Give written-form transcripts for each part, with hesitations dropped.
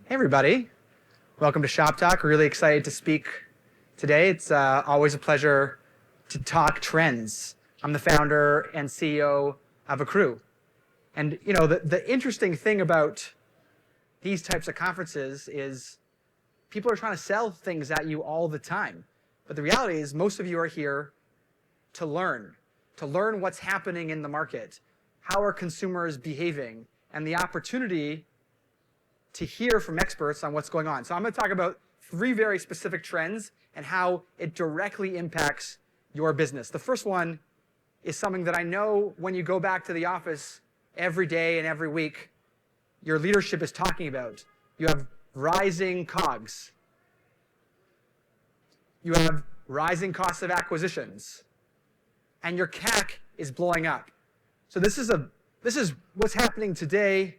Hey everybody, welcome to Shoptalk. We're really excited to speak today. It's always a pleasure to talk trends. I'm the founder and CEO of Accrue. And you know, the interesting thing about these types of conferences is people are trying to sell things at you all the time. But the reality is most of you are here to learn what's happening in the market, how are consumers behaving, and the opportunity to hear from experts on what's going on. So I'm going to talk about 3 very specific trends and how it directly impacts your business. The first one is something that I know when you go back to the office every day and every week, your leadership is talking about. You have rising COGS. You have rising costs of acquisitions. And your CAC is blowing up. So this is what's happening today,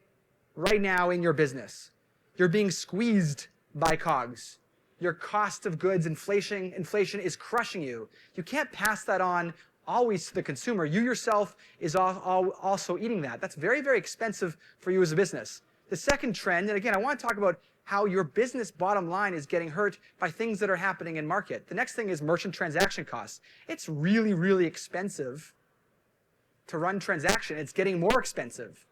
right now in your business. You're being squeezed by COGS. Your cost of goods, inflation is crushing you. You can't pass that on always to the consumer. You yourself is also eating that. That's very, very expensive for you as a business. The second trend, and again, I want to talk about how your business bottom line is getting hurt by things that are happening in market. The next thing is merchant transaction costs. It's really, really expensive to run transaction. It's getting more expensive.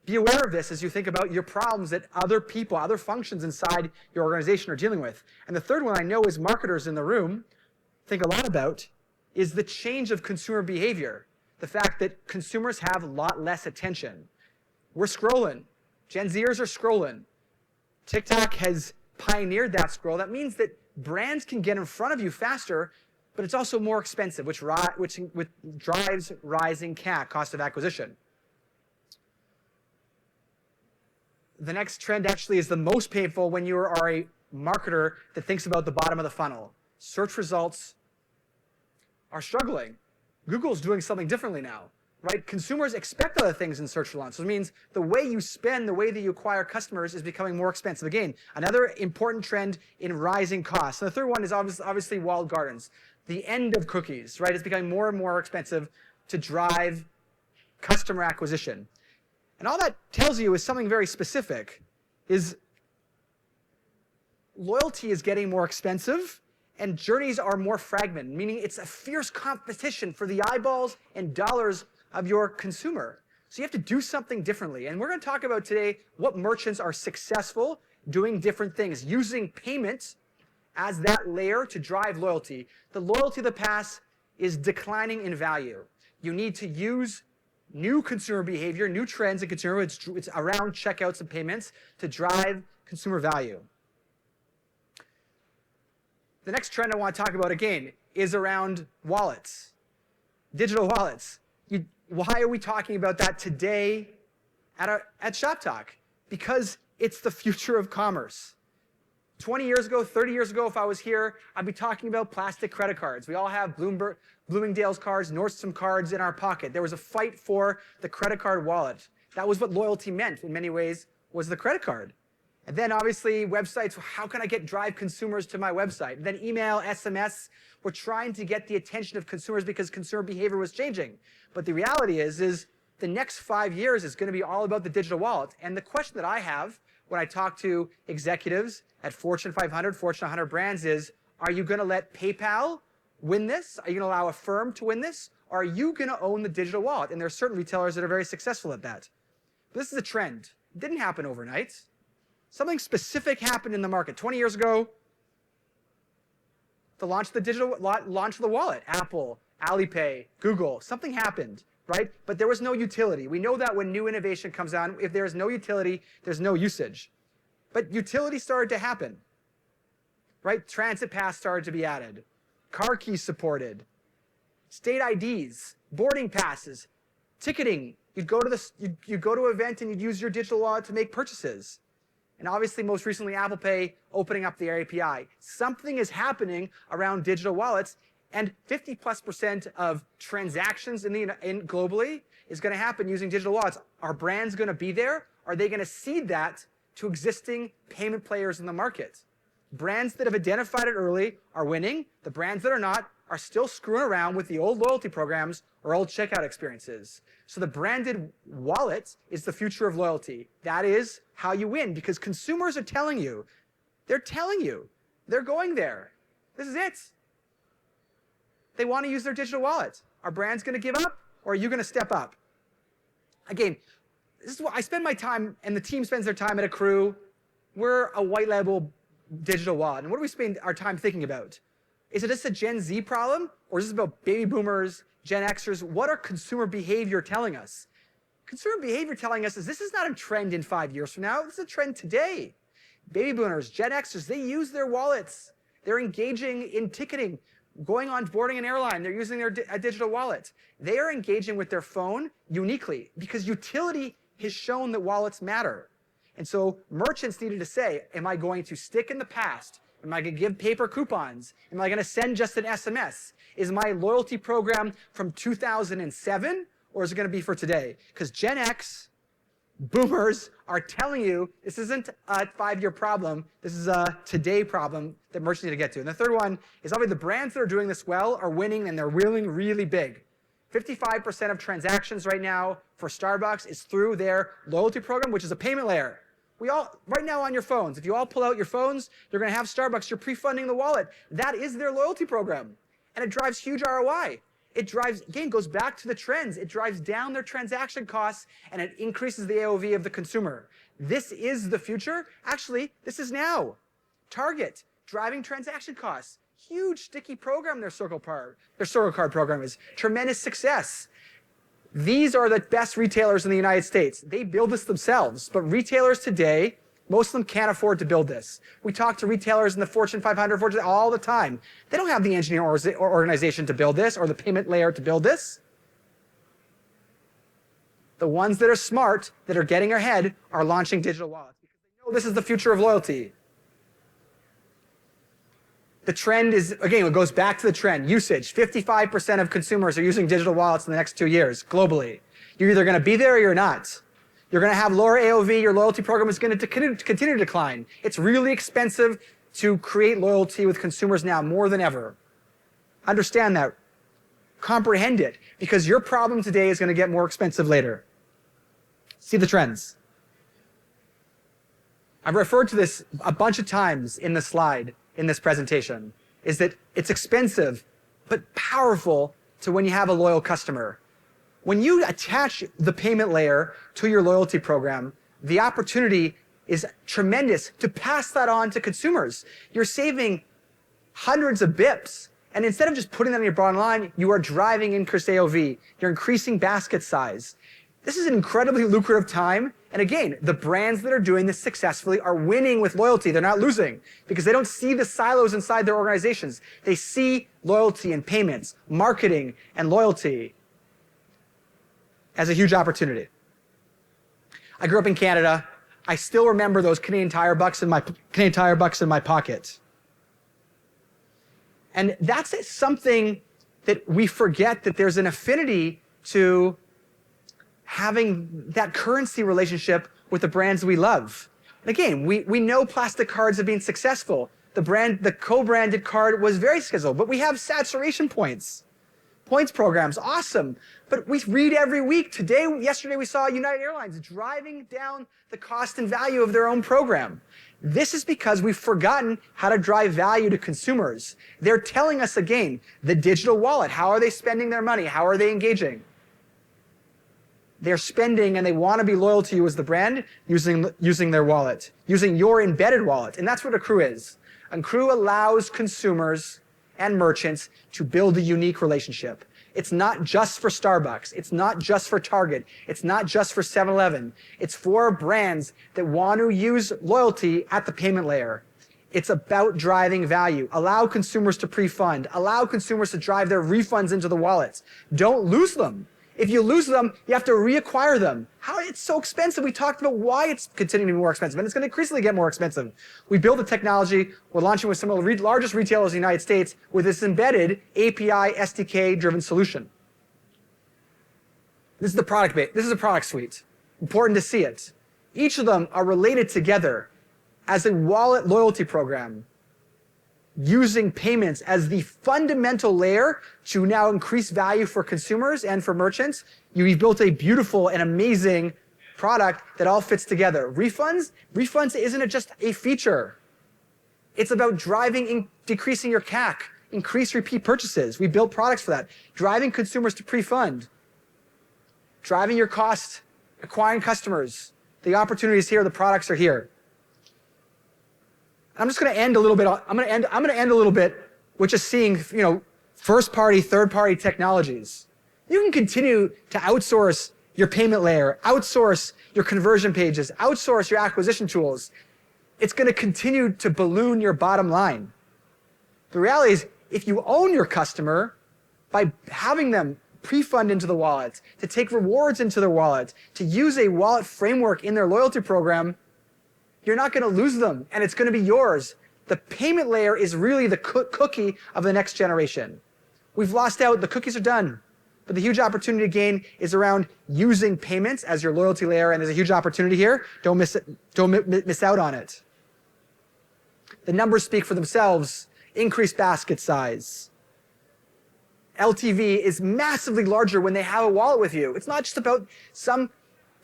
Be aware of this as you think about your problems that other people, other functions inside your organization are dealing with. And the third one I know is marketers in the room think a lot about is the change of consumer behavior. The fact that consumers have a lot less attention. We're scrolling. Gen Zers are scrolling. TikTok has pioneered that scroll. That means that brands can get in front of you faster, but it's also more expensive, which drives rising CAC, cost of acquisition. The next trend actually is the most painful when you are a marketer that thinks about the bottom of the funnel. Search results are struggling. Google's doing something differently now, right? Consumers expect other things in search results. So it means the way you spend, the way that you acquire customers is becoming more expensive. Again, another important trend in rising costs. And the third one is obviously walled gardens. The end of cookies, right? It's becoming more and more expensive to drive customer acquisition. And all that tells you is something very specific, is loyalty is getting more expensive and journeys are more fragmented, meaning it's a fierce competition for the eyeballs and dollars of your consumer. So you have to do something differently. And we're going to talk about today what merchants are successful doing different things, using payments as that layer to drive loyalty. The loyalty of the past is declining in value. You need to use new consumer behavior, new trends in consumer, it's around checkouts and payments to drive consumer value. The next trend I want to talk about again is around wallets, digital wallets. Why are we talking about that today at Shoptalk? Because it's the future of commerce. 20 years ago, 30 years ago, if I was here, I'd be talking about plastic credit cards. We all have Bloomingdale's cards, Nordstrom cards in our pocket. There was a fight for the credit card wallet. That was what loyalty meant in many ways, was the credit card. And then obviously websites, how can I drive consumers to my website? And then email, SMS, we're trying to get the attention of consumers because consumer behavior was changing. But the reality is the next 5 years is going to be all about the digital wallet. And the question that I have when I talk to executives at Fortune 500, Fortune 100 brands is, are you going to let PayPal win this? Are you going to allow a firm to win this? Or are you going to own the digital wallet? And there are certain retailers that are very successful at that. But this is a trend. It didn't happen overnight. Something specific happened in the market. 20 years ago, the launch of the wallet, Apple, Alipay, Google, something happened, right? But there was no utility. We know that when new innovation comes on, if there is no utility, there's no usage. But utility started to happen, right? Transit pass started to be added, car keys supported, state IDs, boarding passes, ticketing. You'd go to an event and you'd use your digital wallet to make purchases. And obviously, most recently, Apple Pay opening up their API. Something is happening around digital wallets, and 50+% of transactions globally is going to happen using digital wallets. Are brands going to be there? Are they going to seed that to existing payment players in the market? Brands that have identified it early are winning. The brands that are not are still screwing around with the old loyalty programs or old checkout experiences. So the branded wallet is the future of loyalty. That is how you win, because consumers are telling you, they're going there. This is it. They want to use their digital wallet. Are brands going to give up, or are you going to step up? Again, this is what I spend my time, and the team spends their time at Accrue. We're a white label digital wallet. And what do we spend our time thinking about? Is it just a Gen Z problem, or is this about baby boomers, Gen Xers? What are consumer behavior telling us? Consumer behavior telling us is this is not a trend in 5 years from now. This is a trend today. Baby boomers, Gen Xers, they use their wallets. They're engaging in ticketing, going on boarding an airline. They're using their digital wallet. They are engaging with their phone uniquely because utility has shown that wallets matter. And so merchants needed to say, am I going to stick in the past? Am I going to give paper coupons? Am I going to send just an SMS? Is my loyalty program from 2007, or is it going to be for today? Because Gen X, boomers are telling you this isn't a 5-year problem. This is a today problem that merchants need to get to. And the third one is obviously the brands that are doing this well are winning, and they're winning really big. 55% of transactions right now for Starbucks is through their loyalty program, which is a payment layer. Right now on your phones, if you all pull out your phones, you're going to have Starbucks. You're pre-funding the wallet. That is their loyalty program. And it drives huge ROI. It drives, again, goes back to the trends. It drives down their transaction costs, and it increases the AOV of the consumer. This is the future. Actually, this is now. Target, driving transaction costs. Huge, sticky program, their Circle Card program is. Tremendous success. These are the best retailers in the United States. They build this themselves, but retailers today, most of them can't afford to build this. We talk to retailers in the Fortune 500, Fortune all the time. They don't have the engineering or organization to build this or the payment layer to build this. The ones that are smart, that are getting ahead, are launching digital wallets because they know this is the future of loyalty. The trend is, again, it goes back to the trend. Usage. 55% of consumers are using digital wallets in the next 2 years, globally. You're either going to be there or you're not. You're going to have lower AOV. Your loyalty program is going to continue to decline. It's really expensive to create loyalty with consumers now, more than ever. Understand that. Comprehend it, because your problem today is going to get more expensive later. See the trends. I've referred to this a bunch of times in the slide, in this presentation, is that it's expensive, but powerful to when you have a loyal customer. When you attach the payment layer to your loyalty program, the opportunity is tremendous to pass that on to consumers. You're saving hundreds of bips. And instead of just putting that on your bottom line, you are driving increased AOV. You're increasing basket size. This is an incredibly lucrative time. And again, the brands that are doing this successfully are winning with loyalty. They're not losing because they don't see the silos inside their organizations. They see loyalty and payments, marketing and loyalty as a huge opportunity. I grew up in Canada. I still remember those Canadian Tire bucks in my pocket. And that's something that we forget, that there's an affinity to having that currency relationship with the brands we love. And again, we know plastic cards have been successful. The co-branded card was very successful, but we have saturation points. Points programs, awesome. But we read every week. Yesterday we saw United Airlines driving down the cost and value of their own program. This is because we've forgotten how to drive value to consumers. They're telling us again, the digital wallet, how are they spending their money? How are they engaging? They're spending and they want to be loyal to you as the brand using their wallet, using your embedded wallet. And that's what Accrue is. Accrue allows consumers and merchants to build a unique relationship. It's not just for Starbucks. It's not just for Target. It's not just for 7-Eleven. It's for brands that want to use loyalty at the payment layer. It's about driving value. Allow consumers to pre-fund. Allow consumers to drive their refunds into the wallets. Don't lose them. If you lose them, you have to reacquire them. It's so expensive. We talked about why it's continuing to be more expensive, and it's going to increasingly get more expensive. We build the technology. We're launching with some of the largest retailers in the United States with this embedded API SDK-driven solution. This is the product base. This is a product suite. Important to see it. Each of them are related together as a wallet loyalty program using payments as the fundamental layer to now increase value for consumers and for merchants, you've built a beautiful and amazing product that all fits together. Refunds isn't just a feature. It's about decreasing your CAC, increase repeat purchases. We build products for that. Driving consumers to pre-fund. Driving your cost, acquiring customers. The opportunity is here, the products are here. I'm just going to end a little bit. I'm going to end a little bit with just seeing, first-party, third-party technologies. You can continue to outsource your payment layer, outsource your conversion pages, outsource your acquisition tools. It's going to continue to balloon your bottom line. The reality is, if you own your customer by having them pre-fund into the wallet, to take rewards into their wallet, to use a wallet framework in their loyalty program, you're not going to lose them, and it's going to be yours. The payment layer is really the cookie of the next generation. We've lost out. The cookies are done. But the huge opportunity to gain is around using payments as your loyalty layer, and there's a huge opportunity here. Don't miss it. Don't miss out on it. The numbers speak for themselves. Increased basket size. LTV is massively larger when they have a wallet with you. It's not just about some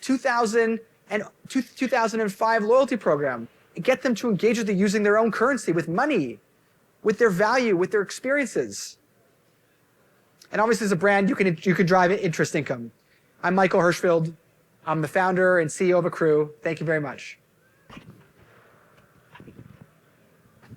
2005 loyalty program. Get them to engage with you using their own currency, with money, with their value, with their experiences. And obviously, as a brand, you can drive interest income. I'm Michael Hirschfield. I'm the founder and CEO of Accrue. Thank you very much.